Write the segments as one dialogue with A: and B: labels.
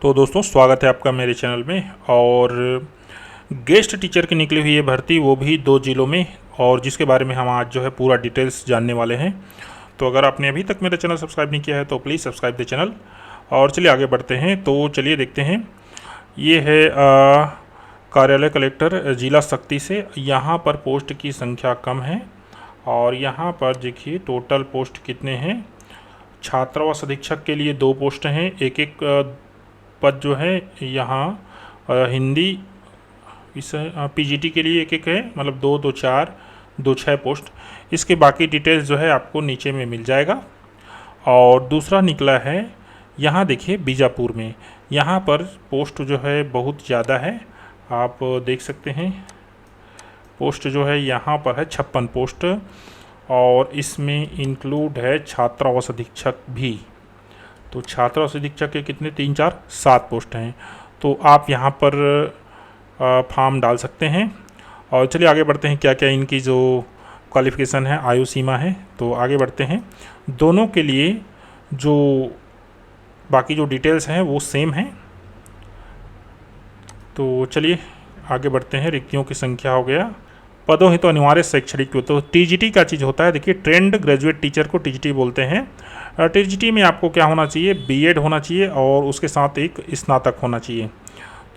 A: तो दोस्तों स्वागत है आपका मेरे चैनल में। और गेस्ट टीचर की निकली हुई है भर्ती, वो भी 2 ज़िलों में, और जिसके बारे में हम आज जो है पूरा डिटेल्स जानने वाले हैं। तो अगर आपने अभी तक मेरा चैनल सब्सक्राइब नहीं किया है तो प्लीज़ सब्सक्राइब द चैनल। और चलिए आगे बढ़ते हैं। तो चलिए देखते हैं। ये है कार्यालय कलेक्टर जिला शक्ति से। यहाँ पर पोस्ट की संख्या कम है और यहाँ पर देखिए टोटल पोस्ट कितने हैं। छात्रावास अधीक्षक के लिए 2 पोस्ट हैं, एक पद जो है यहाँ हिंदी विषय पीजीटी के लिए एक है, मतलब 2 2 4 2 6 पोस्ट। इसके बाकी डिटेल्स जो है आपको नीचे में मिल जाएगा। और दूसरा निकला है यहाँ देखिए बीजापुर में। यहाँ पर पोस्ट जो है बहुत ज़्यादा है, आप देख सकते हैं। पोस्ट जो है यहाँ पर है 56 पोस्ट, और इसमें इंक्लूड है छात्रावास अधीक्षक भी। तो छात्रावास अधीक्षक के कितने 3 4 7 पोस्ट हैं। तो आप यहाँ पर फॉर्म डाल सकते हैं। और चलिए आगे बढ़ते हैं, क्या क्या इनकी जो क्वालिफ़िकेशन है, आयु सीमा है। तो आगे बढ़ते हैं। दोनों के लिए जो बाकी जो डिटेल्स हैं वो सेम हैं। तो चलिए आगे बढ़ते हैं। रिक्तियों की संख्या हो गया, पदों हेतु तो अनिवार्य शैक्षणिक। तो टीजीटी क्या चीज़ होता है, देखिए ट्रेंड ग्रेजुएट टीचर को टीजीटी बोलते हैं। टीजीटी में आपको क्या होना चाहिए, बीएड होना चाहिए और उसके साथ एक स्नातक होना चाहिए।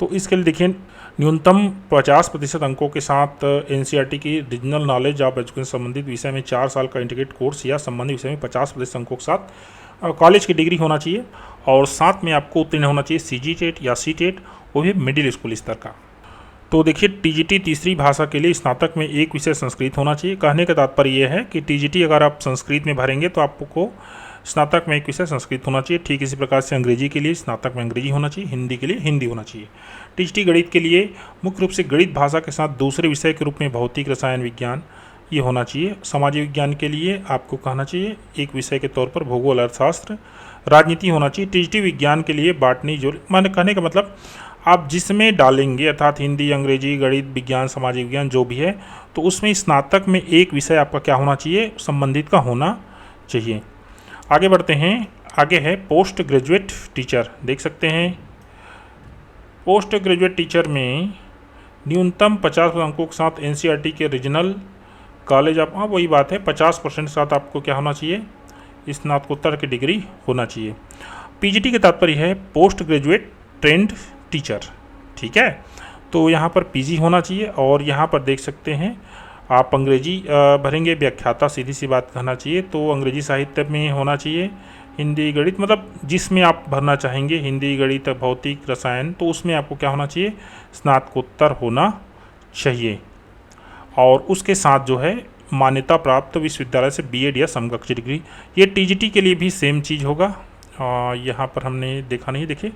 A: तो इसके लिए देखिए न्यूनतम 50% अंकों के साथ एनसीईआरटी की रीजनल नॉलेज ऑफ एजुकेशन संबंधित विषय में 4 साल का इंटीग्रेटेड कोर्स या संबंधित विषय में 50% अंकों के साथ कॉलेज की डिग्री होना चाहिए। और साथ में आपको उत्तीर्ण होना चाहिए सीजी टेट या सी टेट, वो भी मिडिल स्कूल स्तर का। तो देखिए टीजीटी तीसरी भाषा के लिए स्नातक में एक विषय संस्कृत होना चाहिए। कहने का तात्पर्य यह है कि टीजीटी अगर आप संस्कृत में भरेंगे तो आपको स्नातक में एक विषय संस्कृत होना चाहिए। ठीक इसी प्रकार से अंग्रेजी के लिए स्नातक में अंग्रेजी होना चाहिए, हिंदी के लिए हिंदी होना चाहिए। टीजीटी गणित के लिए मुख्य रूप से गणित भाषा के साथ दूसरे विषय के रूप में भौतिक, रसायन विज्ञान ये होना चाहिए। सामाजिक विज्ञान के लिए आपको कहना चाहिए एक विषय के तौर पर भूगोल, अर्थशास्त्र, राजनीति होना चाहिए। टीजीटी विज्ञान के लिए बॉटनी, जो माने कहने का मतलब आप जिसमें डालेंगे, अर्थात हिंदी, अंग्रेजी, गणित, विज्ञान, सामाजिक विज्ञान जो भी है, तो उसमें स्नातक में एक विषय आपका क्या होना चाहिए, संबंधित का होना चाहिए। आगे बढ़ते हैं। आगे है पोस्ट ग्रेजुएट टीचर, देख सकते हैं। पोस्ट ग्रेजुएट टीचर में न्यूनतम 50 अंकों के साथ एनसीईआरटी के रीजनल कॉलेज आप वही बात है 50% के साथ आपको क्या होना चाहिए, स्नातकोत्तर की डिग्री होना चाहिए। पीजीटी का तात्पर्य है पोस्ट ग्रेजुएट ट्रेंड टीचर, ठीक है। तो यहाँ पर पीजी होना चाहिए। और यहाँ पर देख सकते हैं आप अंग्रेजी भरेंगे, व्याख्याता सीधी सी बात कहना चाहिए तो अंग्रेजी साहित्य में होना चाहिए। हिंदी, गणित, मतलब जिसमें आप भरना चाहेंगे, हिंदी, गणित, भौतिक, रसायन, तो उसमें आपको क्या होना चाहिए, स्नातकोत्तर होना चाहिए। और उसके साथ जो है मान्यता प्राप्त विश्वविद्यालय से बीएड या समकक्ष डिग्री। ये टीजीटी के लिए भी सेम चीज़ होगा। यहाँ पर हमने देखा नहीं, देखिए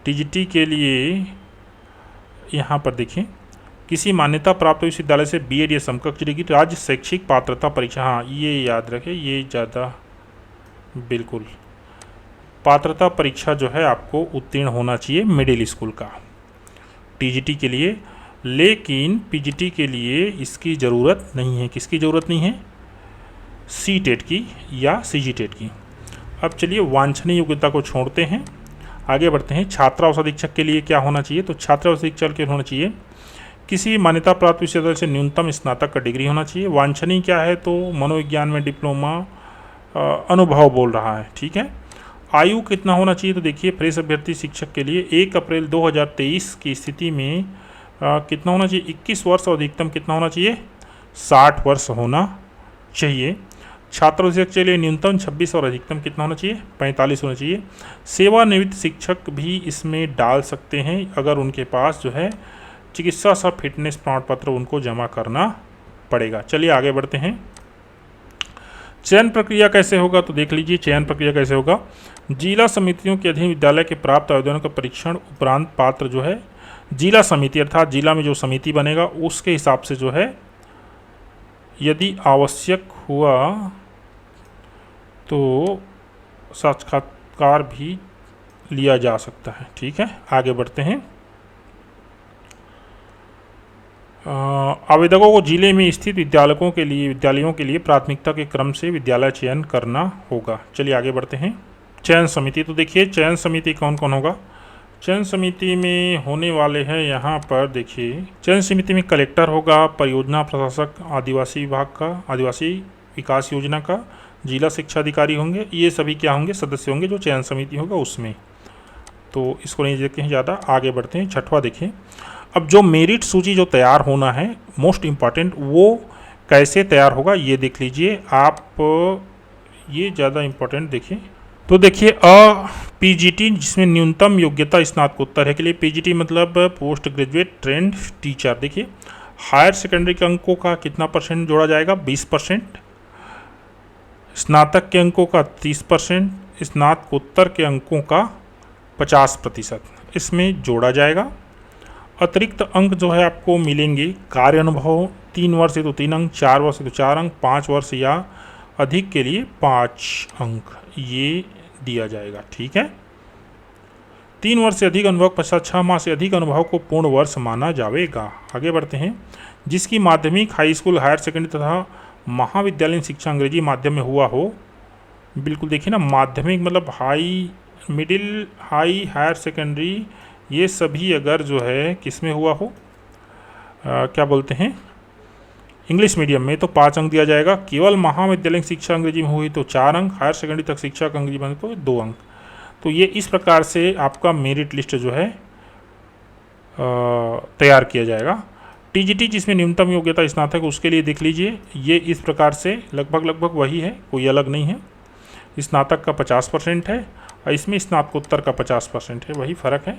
A: टीजीटी के लिए यहाँ पर देखिए किसी मान्यता प्राप्त विश्वविद्यालय से बीएड या समकक्ष डिग्री, राज्य शैक्षिक पात्रता परीक्षा, हाँ ये याद रखें, ये ज़्यादा बिल्कुल पात्रता परीक्षा जो है आपको उत्तीर्ण होना चाहिए मिडिल स्कूल का टीजीटी के लिए। लेकिन पीजीटी के लिए इसकी ज़रूरत नहीं है। किसकी ज़रूरत नहीं है, सी टेट की या सीजी टेट की। अब चलिए वांछनीय योग्यता को छोड़ते हैं, आगे बढ़ते हैं। छात्रावास अधीक्षक के लिए क्या होना चाहिए, तो छात्रावास अधीक्षक के होना चाहिए किसी मान्यता प्राप्त विश्वविद्यालय से न्यूनतम स्नातक का डिग्री होना चाहिए। वांछनीय क्या है, तो मनोविज्ञान में डिप्लोमा, अनुभव बोल रहा है, ठीक है। आयु कितना होना चाहिए, तो देखिए फ्रेश अभ्यर्थी शिक्षक के लिए 1 अप्रैल 2023 की स्थिति में कितना होना चाहिए, 21 वर्ष, और अधिकतम कितना होना चाहिए, 60 वर्ष होना चाहिए। छात्रावास के लिए न्यूनतम 26 और अधिकतम कितना होना चाहिए, 45 होना चाहिए। सेवानिवृत्त शिक्षक भी इसमें डाल सकते हैं अगर उनके पास जो है चिकित्सा सा फिटनेस प्रमाण पत्र उनको जमा करना पड़ेगा। चलिए आगे बढ़ते हैं। चयन प्रक्रिया कैसे होगा, तो देख लीजिए चयन प्रक्रिया कैसे होगा। जिला समितियों के अधीन विद्यालय के प्राप्त आवेदनों का परीक्षण उपरांत पात्र जो है जिला समिति, अर्थात जिला में जो समिति बनेगा उसके हिसाब से जो है यदि आवश्यक हुआ तो साक्षात्कार भी लिया जा सकता है, ठीक है। आगे बढ़ते हैं। आवेदकों को जिले में स्थित विद्यालयों के लिए प्राथमिकता के क्रम से विद्यालय चयन करना होगा। चलिए आगे बढ़ते हैं। चयन समिति, तो देखिए चयन समिति कौन कौन होगा। चयन समिति में होने वाले हैं यहाँ पर देखिए, चयन समिति में कलेक्टर होगा, परियोजना प्रशासक आदिवासी विभाग का, आदिवासी विकास योजना का, जिला शिक्षा अधिकारी होंगे, ये सभी क्या होंगे, सदस्य होंगे जो चयन समिति होगा उसमें। तो इसको नहीं देखते हैं ज़्यादा, आगे बढ़ते हैं। छठवां देखिए, अब जो मेरिट सूची जो तैयार होना है मोस्ट इम्पॉर्टेंट, वो कैसे तैयार होगा ये देख लीजिए आप, ये ज़्यादा इम्पोर्टेंट देखिए। तो देखिए पीजीटी जिसमें न्यूनतम योग्यता स्नातकोत्तर है के लिए, पीजीटी मतलब पोस्ट ग्रेजुएट ट्रेंड टीचर। देखिए हायर सेकेंडरी के अंकों का कितना परसेंट जोड़ा जाएगा, 20%, स्नातक के अंकों का 30%, स्नातकोत्तर के अंकों का 50% इसमें जोड़ा जाएगा। अतिरिक्त अंक जो है आपको मिलेंगे, कार्य अनुभव 3 वर्ष है तो 3 अंक, 4 वर्ष है तो 4 अंक, 5 वर्ष या अधिक के लिए 5 अंक ये दिया जाएगा। ठीक है, 3 वर्ष से अधिक अनुभव पश्चात 6 माह से अधिक अनुभव को पूर्ण वर्ष माना जाएगा। आगे बढ़ते हैं। जिसकी माध्यमिक, हाई स्कूल, हायर सेकेंडरी तथा महाविद्यालयीन शिक्षा अंग्रेजी माध्यम में हुआ हो, बिल्कुल देखिए ना, माध्यमिक मतलब high, middle, high, higher secondary, ये सभी अगर जो है किस में हुआ हो, क्या बोलते हैं, इंग्लिश मीडियम में, तो 5 अंक दिया जाएगा। केवल महाविद्यालयीन शिक्षा अंग्रेजी में हुई तो 4 अंक, हायर सेकेंडरी तक शिक्षा का अंग्रेजी में तो 2 अंक। तो ये इस प्रकार से आपका मेरिट लिस्ट जो है तैयार किया जाएगा। टीजीटी जिसमें न्यूनतम योग्यता स्नातक, उसके लिए देख लीजिए, ये इस प्रकार से लगभग वही है, कोई अलग नहीं है। स्नातक का 50% है और इसमें स्नातकोत्तर का 50% है, वही फ़र्क है।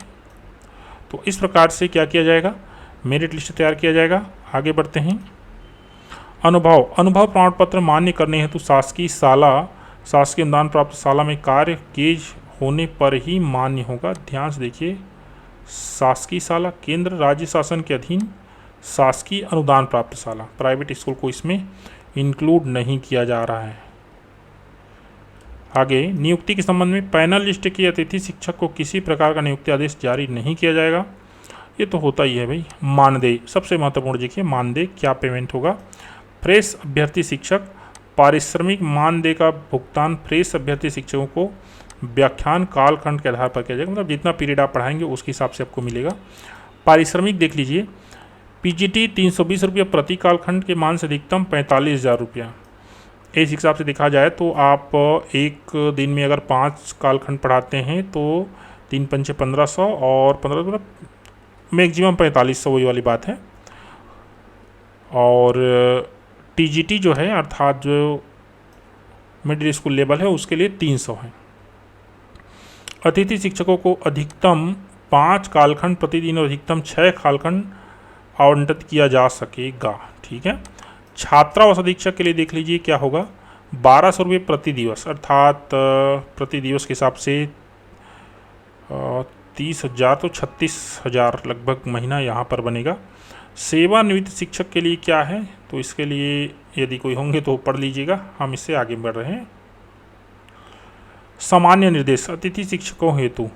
A: तो इस प्रकार से क्या किया जाएगा, मेरिट लिस्ट तैयार किया जाएगा। आगे बढ़ते हैं। अनुभव प्रमाण पत्र मान्य करने हेतु शासकीय अनुदान प्राप्त शाला में कार्य किए होने पर ही मान्य होगा। ध्यान से देखिए, शासकीय शाला, केंद्र राज्य शासन के अधीन शासकीय अनुदान प्राप्त शाला, प्राइवेट स्कूल को इसमें इंक्लूड नहीं किया जा रहा है। आगे, नियुक्ति के संबंध में पैनल लिस्ट के अतिथि शिक्षक को किसी प्रकार का नियुक्ति आदेश जारी नहीं किया जाएगा। ये तो होता ही है भाई। मानदेय सबसे महत्वपूर्ण देखिए, मानदेय क्या पेमेंट होगा। फ्रेश अभ्यर्थी शिक्षक, पारिश्रमिक मानदेय का भुगतान फ्रेश अभ्यर्थी शिक्षकों को व्याख्यान कालखंड के आधार पर किया जाएगा, मतलब जितना पीरियड आप पढ़ाएंगे उसके हिसाब से आपको मिलेगा। पारिश्रमिक देख लीजिए, पीजीटी 320 रुपये प्रति कालखंड के मान से अधिकतम 45,000 रुपया। इस हिसाब से देखा जाए तो आप एक दिन में अगर 5 कालखंड पढ़ाते हैं तो 3 पंचे 1500 और 15 मतलब मैक्सिमम 4500, वही वाली बात है। और टीजीटी जो है अर्थात जो मिडिल स्कूल लेवल है उसके लिए 300 है। अतिथि शिक्षकों को अधिकतम 5 कालखंड प्रतिदिन और अधिकतम 6 कालखंड आवंटित किया जा सकेगा। ठीक है, छात्रावास अधीक्षक के लिए देख लीजिए क्या होगा, 1200 रुपये प्रति दिवस, अर्थात प्रति दिवस के हिसाब से 30,000 तो 36,000 लगभग महीना यहाँ पर बनेगा। सेवानिवृत्त शिक्षक के लिए क्या है, तो इसके लिए यदि कोई होंगे तो पढ़ लीजिएगा, हम इससे आगे बढ़ रहे हैं। सामान्य निर्देश अतिथि शिक्षकों हेतु,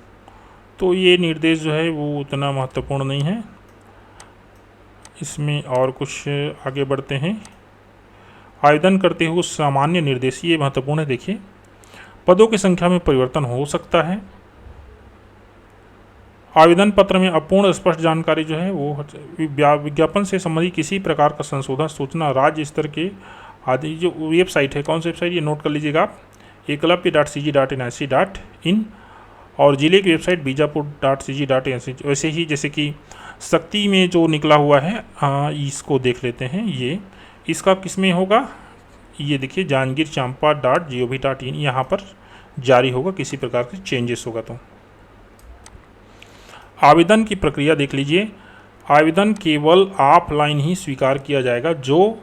A: तो ये निर्देश जो है वो उतना महत्वपूर्ण नहीं है इसमें। और कुछ आगे बढ़ते हैं। आवेदन करते हुए सामान्य निर्देश, ये महत्वपूर्ण है। देखिए, पदों की संख्या में परिवर्तन हो सकता है। आवेदन पत्र में अपूर्ण स्पष्ट जानकारी जो है वो, विज्ञापन से संबंधित किसी प्रकार का संशोधन सूचना राज्य स्तर के आदि जो वेबसाइट है, कौन सी वेबसाइट, ये नोट कर लीजिएगा आप, eklavya.cg.nic.in, और जिले की वेबसाइट बीजापुर.cg.in। वैसे ही जैसे कि शक्ति में जो निकला हुआ है, इसको देख लेते हैं। ये इसका किस में होगा, ये देखिए जांजगीर चांपा.gov.in, यहाँ पर जारी होगा, किसी प्रकार के चेंजेस होगा तो। आवेदन की प्रक्रिया देख लीजिए, आवेदन केवल ऑफलाइन ही स्वीकार किया जाएगा, जो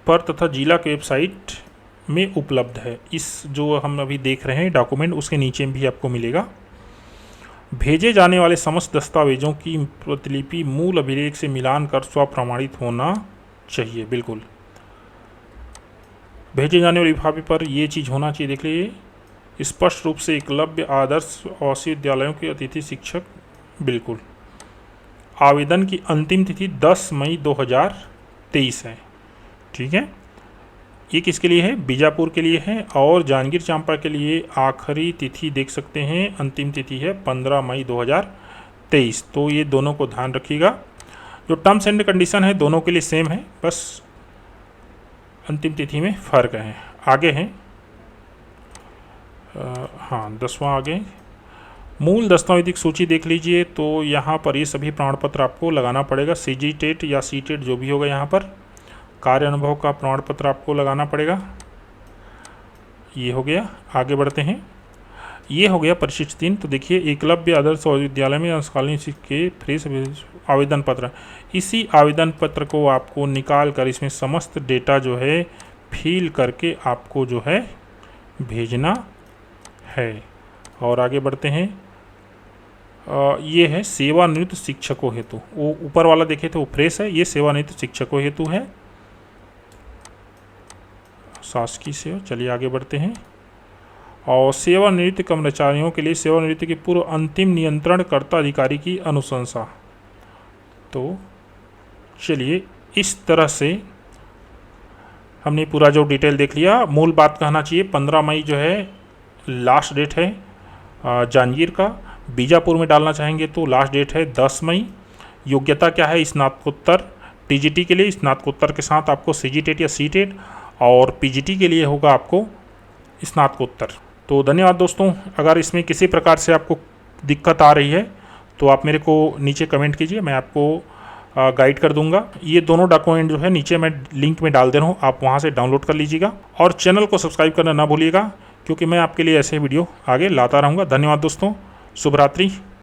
A: पर तथा जिला की वेबसाइट में उपलब्ध है। इस जो हम अभी देख रहे हैं डॉक्यूमेंट, उसके नीचे भी आपको मिलेगा। भेजे जाने वाले समस्त दस्तावेजों की प्रतिलिपि मूल अभिलेख से मिलान कर स्वप्रमाणित होना चाहिए। बिल्कुल, भेजे जाने वाले लिफाफे पर ये चीज़ होना चाहिए, देख लीजिए, स्पष्ट रूप से एकलव्य आदर्श आवासीय विद्यालयों के अतिथि शिक्षक। बिल्कुल, आवेदन की अंतिम तिथि 10 मई 2023 है। ठीक है, ये किसके लिए है? बीजापुर के लिए है। और जांजगीर चांपा के लिए आखिरी तिथि देख सकते हैं, अंतिम तिथि है 15 मई 2023। तो ये दोनों को ध्यान रखिएगा। जो टर्म्स एंड कंडीशन है दोनों के लिए सेम है, बस अंतिम तिथि में फ़र्क है। आगे हैं हाँ 10वां आगे मूल दस्तावेजिक सूची देख लीजिए। तो यहाँ पर ये सभी प्रमाण पत्र आपको लगाना पड़ेगा, सीजी टेट या सी टेट जो भी होगा। यहाँ पर कार्य अनुभव का प्रमाण पत्र आपको लगाना पड़ेगा। ये हो गया। आगे बढ़ते हैं। ये हो गया परिशिष्ट 3। तो देखिए एकलव्य आदर्श विद्यालय में अंशकालीन के फ्रेश आवेदन पत्र, इसी आवेदन पत्र को आपको निकाल कर इसमें समस्त डेटा जो है फिल करके आपको जो है भेजना है। और आगे बढ़ते हैं। ये है सेवानिवृत्त शिक्षकों हेतु, वो ऊपर वाला देखे तो वो फ्रेश है, ये सेवानिवृत्त शिक्षकों हेतु है, शासकीय सेवा। चलिए आगे बढ़ते हैं। और सेवानिवृत्त कर्मचारियों के लिए सेवानिवृत्ति के पूर्व अंतिम नियंत्रणकर्ता अधिकारी की अनुशंसा। तो चलिए इस तरह से हमने पूरा जो डिटेल देख लिया। मूल बात कहना चाहिए 15 मई जो है लास्ट डेट है जांजगीर का। बीजापुर में डालना चाहेंगे तो लास्ट डेट है 10 मई। योग्यता क्या है? स्नातकोत्तर टीजीटी के लिए, स्नातकोत्तर के साथ आपको सीजी टेट या सी टेट, और पीजीटी के लिए होगा आपको स्नातकोत्तर। तो धन्यवाद दोस्तों। अगर इसमें किसी प्रकार से आपको दिक्कत आ रही है तो आप मेरे को नीचे कमेंट कीजिए, मैं आपको गाइड कर दूंगा। ये दोनों डॉक्यूमेंट जो है नीचे मैं लिंक में डाल दे रहा हूँ, आप वहाँ से डाउनलोड कर लीजिएगा। और चैनल को सब्सक्राइब करना ना भूलिएगा, क्योंकि मैं आपके लिए ऐसे वीडियो आगे लाता रहूँगा। धन्यवाद दोस्तों। शुभ रात्रि।